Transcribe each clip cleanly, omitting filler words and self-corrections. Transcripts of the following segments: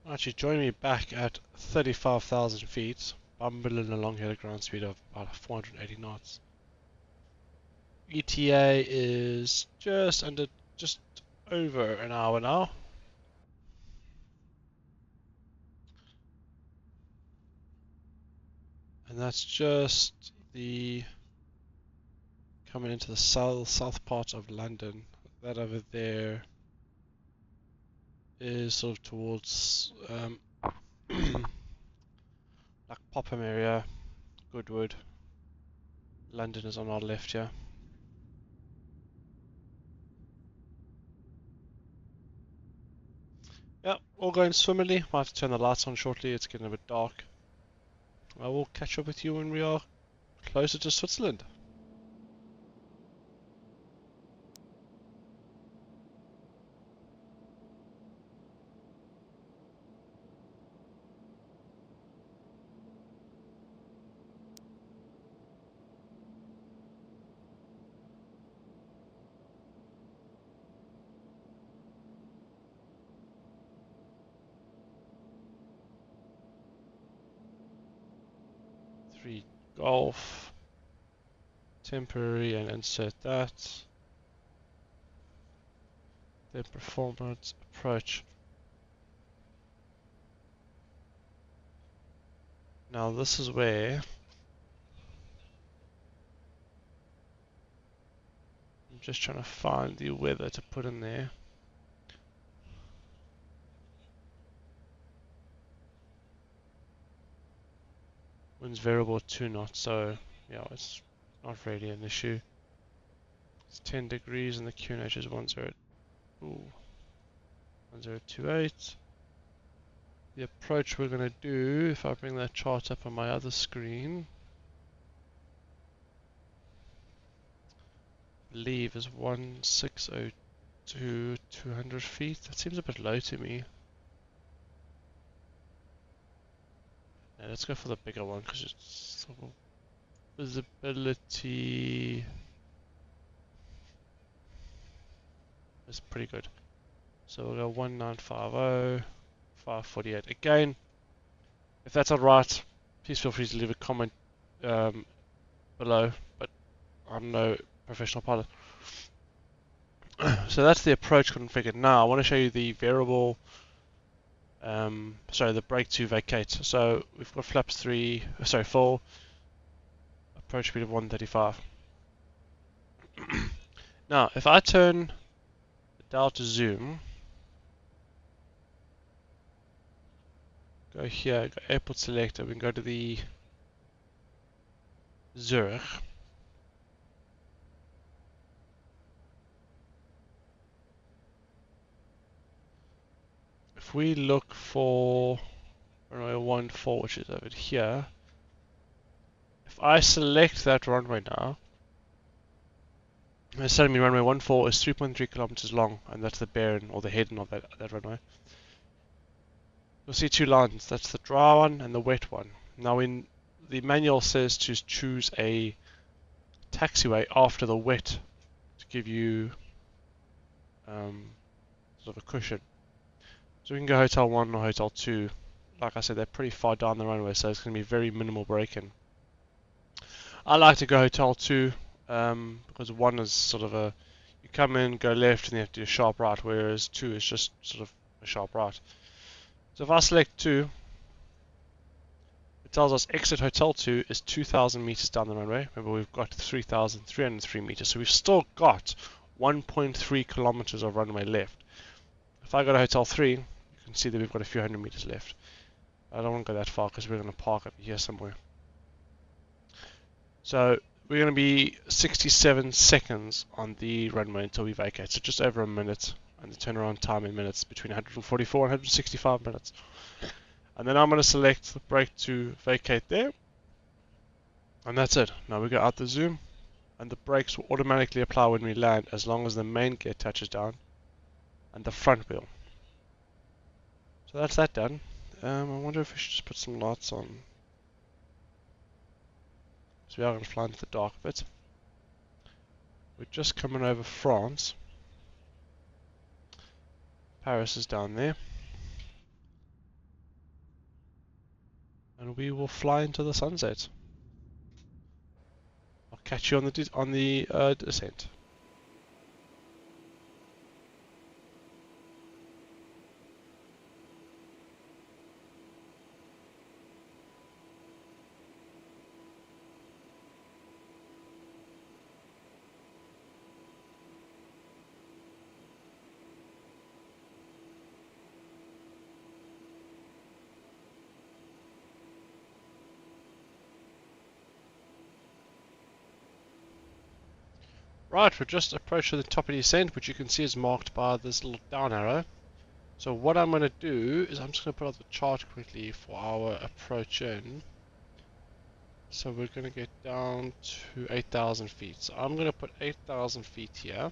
Actually, join me back at 35,000 feet, bumbling along here at a ground speed of about 480 knots. ETA is just over an hour now. And that's just the coming into the south part of London. That over there is sort of towards like Popham area, Goodwood. London is on our left here. Yeah, all going swimmingly. Might have to turn the lights on shortly, it's getting a bit dark. I will catch up with you when we are closer to Switzerland. Golf, temporary, and insert that. Then performance, approach. Now this is where I'm just trying to find the weather to put in there. Wind's variable 2 knots, so yeah, it's not really an issue. It's 10 degrees and the QNH is 1028. The approach we're going to do, if I bring that chart up on my other screen, I believe is 1602, 200 feet. That seems a bit low to me. Yeah, let's go for the bigger one because it's sort of visibility is pretty good. So we'll go 1950, 548. Again, if that's alright, please feel free to leave a comment below, but I'm no professional pilot. So that's the approach configured. Now I want to show you the variable, sorry, the brake to vacate. So we've got flaps 4, approach speed of 135. Now if I turn the dial to zoom, go here, go airport selector, we can go to the Zurich. If we look for runway 14, which is over here, if I select that runway now, it's telling me runway 14 is 3.3 kilometers long, and that's the bearing or the heading of that runway. You'll see two lines, that's the dry one and the wet one. Now the manual says to choose a taxiway after the wet to give you sort of a cushion. So we can go Hotel 1 or Hotel 2. Like I said, they're pretty far down the runway, so it's going to be very minimal braking. I like to go Hotel 2 because 1 is sort of a, you come in, go left, and you have to do a sharp right, whereas 2 is just sort of a sharp right. So if I select 2, it tells us exit Hotel 2 is 2,000 meters down the runway. Remember, we've got 3,303 meters, so we've still got 1.3 kilometers of runway left. If I go to Hotel 3, you can see that we've got a few hundred meters left. I don't want to go that far because we're going to park up here somewhere. So we're going to be 67 seconds on the runway until we vacate, so just over a minute, and the turnaround time in minutes between 144 and 165 minutes. And then I'm going to select the brake to vacate there, and that's it. Now we go out the zoom, and the brakes will automatically apply when we land as long as the main gear touches down and the front wheel. So that's that done. I wonder if we should just put some lights on. So we are going to fly into the dark bit. We're just coming over France. Paris is down there. and we will fly into the sunset. I'll catch you on the descent. Right, we're just approaching the top of the ascent, which you can see is marked by this little down arrow. So what I'm going to do is I'm just going to put out the chart quickly for our approach in. So we're going to get down to 8,000 feet. So I'm going to put 8,000 feet here.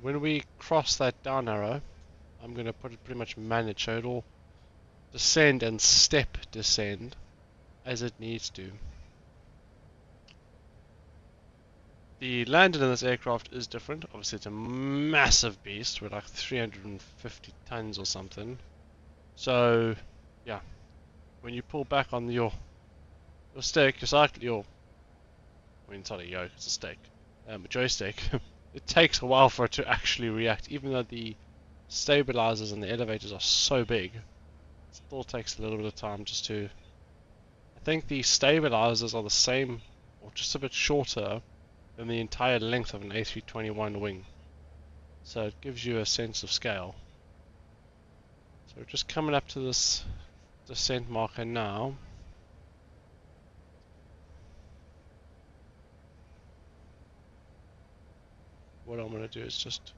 When we cross that down arrow, I'm going to put it pretty much managed, so it'll descend and step descend as it needs to. The landing in this aircraft is different. Obviously it's a massive beast with like 350 tons or something. So yeah, when you pull back on your stick, I mean it's not a yoke, it's a stick, a joystick, it takes a while for it to actually react, even though the stabilizers and the elevators are so big. It still takes a little bit of time just to... I think the stabilizers are the same, or just a bit shorter than the entire length of an A321 wing. So it gives you a sense of scale. So we're just coming up to this descent marker now. What I'm going to do is just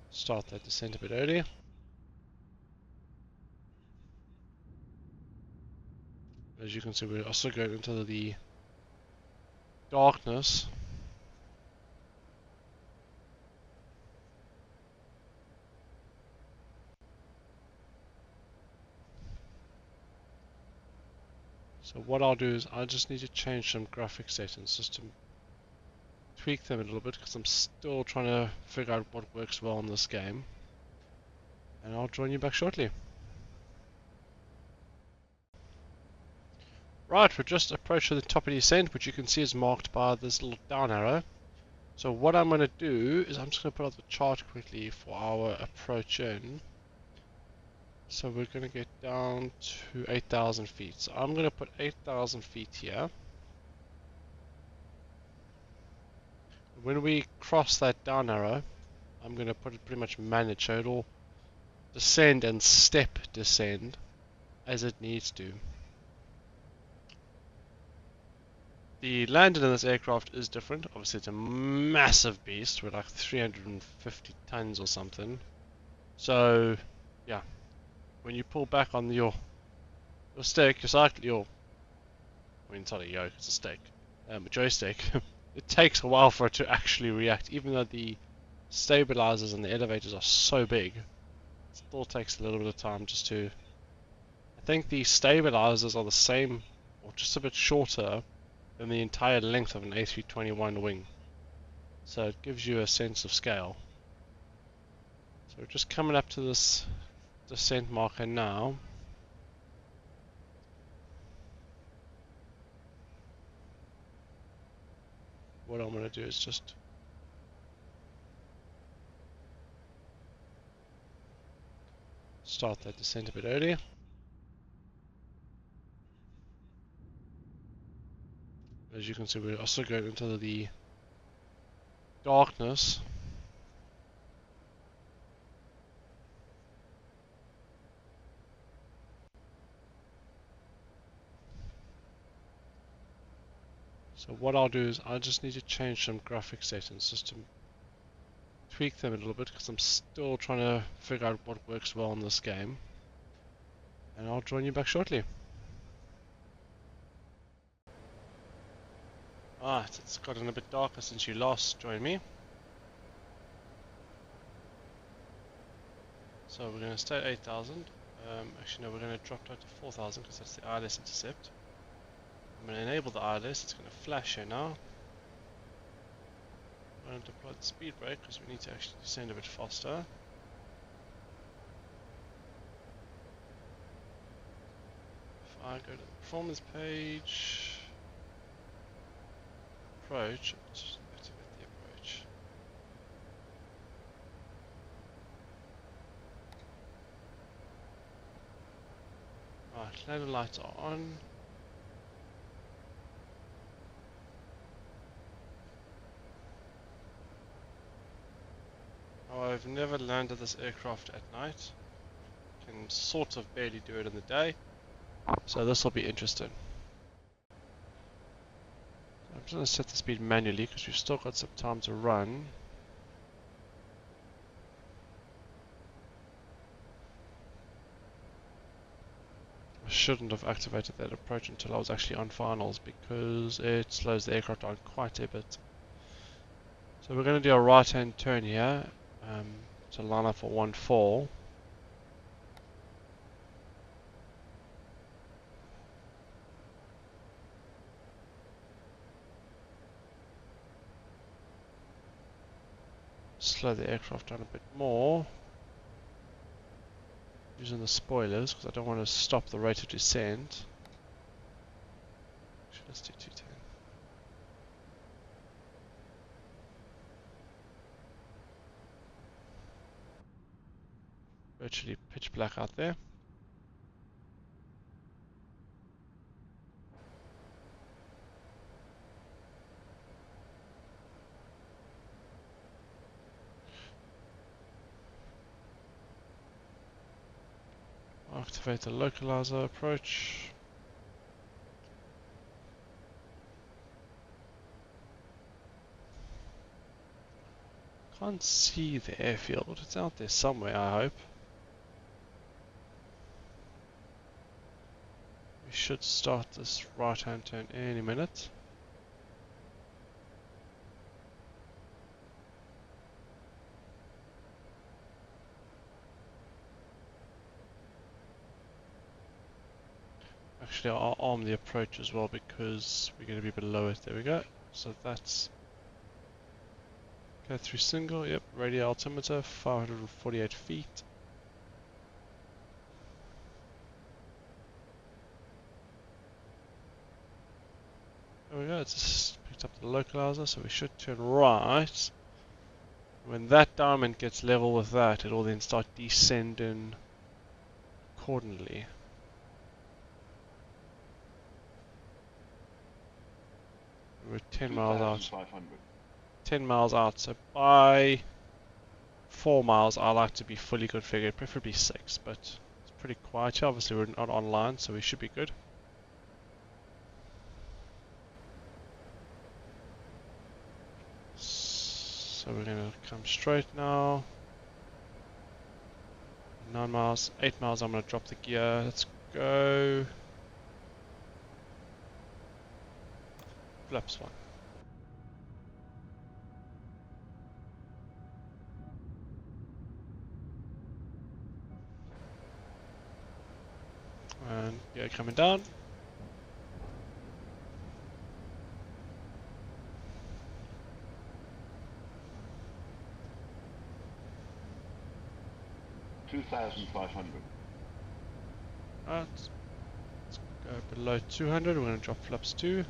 start that descent a bit earlier. As you can see, we're also going into the darkness. So what I'll do is I just need to change some graphic settings just to tweak them a little bit, because I'm still trying to figure out what works well in this game. And I'll join you back shortly. Right, we're just approaching the top of the ascent, which you can see is marked by this little down arrow. So what I'm going to do is I'm just going to put out the chart quickly for our approach in. So we're going to get down to 8,000 feet. So I'm going to put 8,000 feet here. When we cross that down arrow, I'm going to put it pretty much managed, so it'll descend and step descend as it needs to. The landing in this aircraft is different. Obviously it's a massive beast with like 350 tons or something. So yeah, when you pull back on your stick, I mean it's not a yoke, it's a stick, a joystick, it takes a while for it to actually react, even though the stabilizers and the elevators are so big. It still takes a little bit of time just to... I think the stabilizers are the same, or just a bit shorter than the entire length of an A321 wing. So it gives you a sense of scale. So we're just coming up to this descent marker now. What I'm going to do is just start that descent a bit earlier. As you can see, we're also going into the darkness. So what I'll do is I just need to change some graphic settings just to tweak them a little bit, because I'm still trying to figure out what works well in this game. And I'll join you back shortly. Alright, it's gotten a bit darker since you last joined me. So we're going to stay at 8,000. Actually no, we're going to drop down to 4,000 because that's the ILS intercept. I'm going to enable the ILS, it's going to flash here now. going to deploy the speed brake because we need to actually descend a bit faster. If I go to the performance page, approach, let's activate the approach. Right, landing lights are on. I've never landed this aircraft at night. Can sort of barely do it in the day. So this will be interesting. I'm just going to set the speed manually because we've still got some time to run. I shouldn't have activated that approach until I was actually on finals because it slows the aircraft down quite a bit. So we're going to do a right hand turn here to line up for 1-4. Slow the aircraft down a bit more using the spoilers because I don't want to stop the rate of descent. Actually, let's do 210. Virtually pitch black out there. Activate the localizer approach. Can't see the airfield. It's out there somewhere, I hope. We should start this right hand turn any minute. Actually, I'll arm the approach as well because we're going to be below it. There we go. So that's go through single. Yep, radial altimeter, 548 feet. There we go. It's just picked up the localizer, so we should turn right. When that diamond gets level with that, it will then start descending accordingly. We're 10 miles out. 10 miles out, so by 4 miles I like to be fully configured, preferably 6, but it's pretty quiet here. Obviously we're not online, so we should be good. So we're going to come straight now. 9 miles, 8 miles, I'm going to drop the gear. Let's go. Flaps 1. And gear coming down. Right, let's go below 200. We're going to drop flaps 2.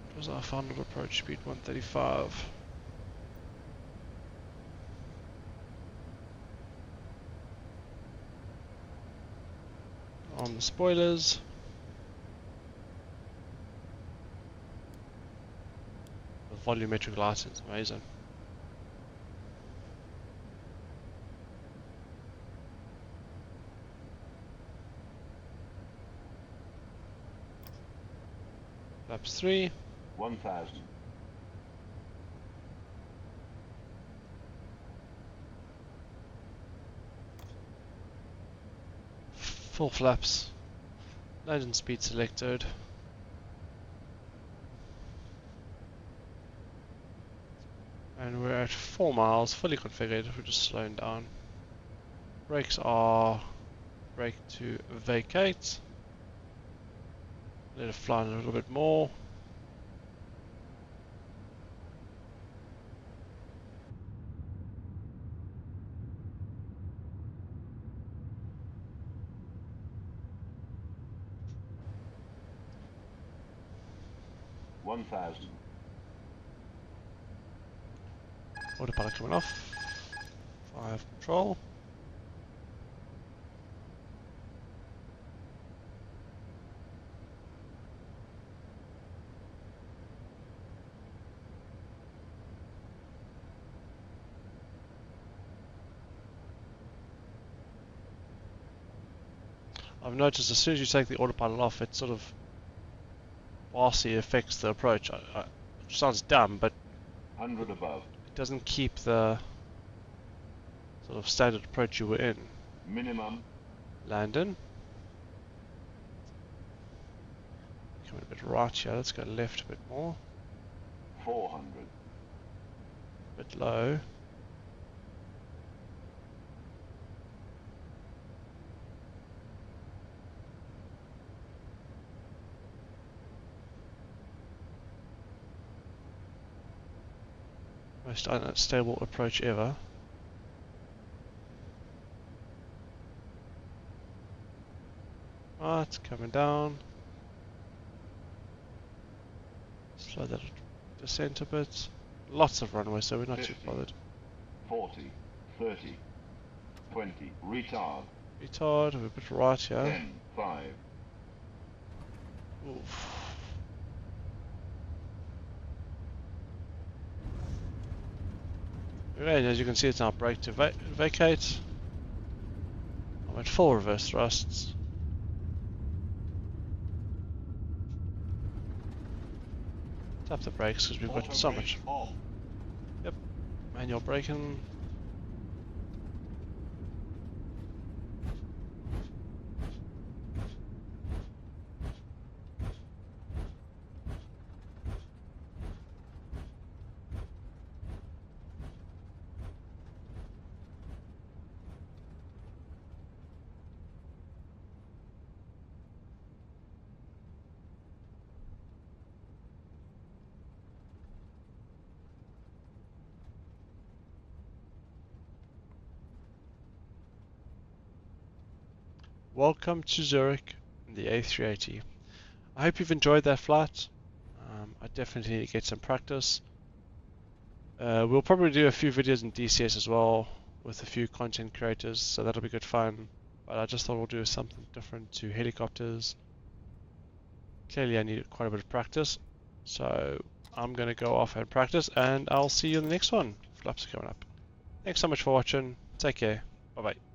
What was our final approach speed? 135. On the spoilers. The volumetric lighting is amazing. Flaps 3. 1000. Full flaps. Landing speed selected. And we're at 4 miles, fully configured. We're just slowing down. Brakes are brake to vacate. Let it fly in a little bit more. Autopilot coming off. 5 control. I've noticed as soon as you take the autopilot off, it sort of vastly affects the approach. Which sounds dumb, but 100 above. It doesn't keep the sort of standard approach you were in. Minimum. Landon. Coming a bit right here, let's go left a bit more. 400. A bit low. Most unstable approach ever. Right, coming down. Slow that descent a bit. Lots of runway, so we're not 50, too bothered. 40, 30, 20, retard. Retard, we're a bit right here. 10, 5. Oof. Okay, as you can see, it's now brake to vacate. I'm at full reverse thrusts. Tap the brakes because we've got so much. Yep, manual braking. Welcome to Zurich in the A380. I hope you've enjoyed that flight. I definitely need to get some practice. We'll probably do a few videos in DCS as well with a few content creators, so that'll be good fun. But I just thought we'll do something different to helicopters. Clearly I need quite a bit of practice, so I'm going to go off and practice, and I'll see you in the next one. Flaps are coming up. Thanks so much for watching. Take care. Bye bye.